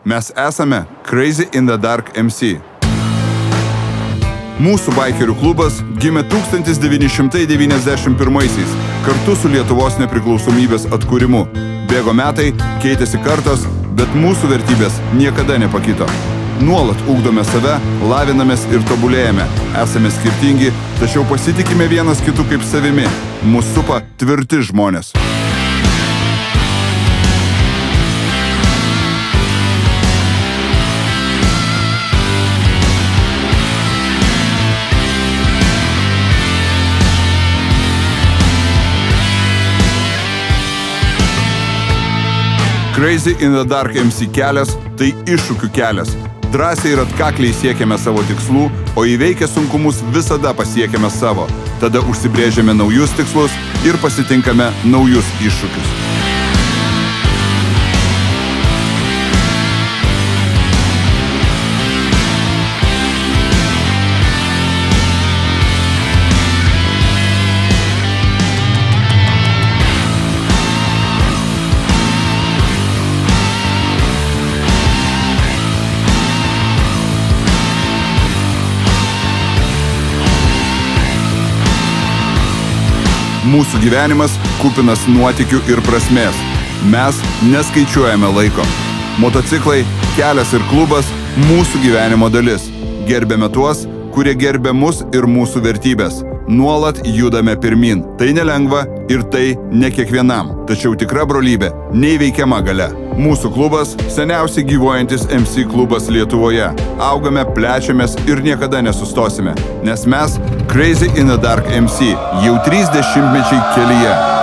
Mes esame Crazy in the Dark MC. Mūsų baikerių klubas gimė 1991-aisiais kartu su Lietuvos nepriklausomybės atkūrimu. Bėgo metai, keitėsi kartos, bet mūsų vertybės niekada nepakito. Nuolat ugdome save, lavinamės ir tobulėjame. Esame skirtingi, tačiau pasitikime vienas kitų kaip savimi. Mūsų supa tvirti žmonės. Crazy in the Dark MC kelias – tai iššūkių kelias. Drąsiai ir atkakliai siekiame savo tikslų, o įveikę sunkumus visada pasiekiame savo. Tada užsibrėžiame naujus tikslus ir pasitinkame naujus iššūkius. Mūsų gyvenimas kupinas nuotykių ir prasmės. Mes neskaičiuojame laiko. Motociklai, kelias ir klubas – mūsų gyvenimo dalis. Gerbėme tuos, kurie gerbė mus ir mūsų vertybės. Nuolat judame pirmin. Tai nelengva ir tai ne kiekvienam. Tačiau tikra brolybė neįveikiama galia. Mūsų klubas – seniausiai gyvuojantis MC klubas Lietuvoje. Augame, plečiamės ir niekada nesustosime. Nes mes Crazy in the Dark MC jau 30 mečiai kelyje.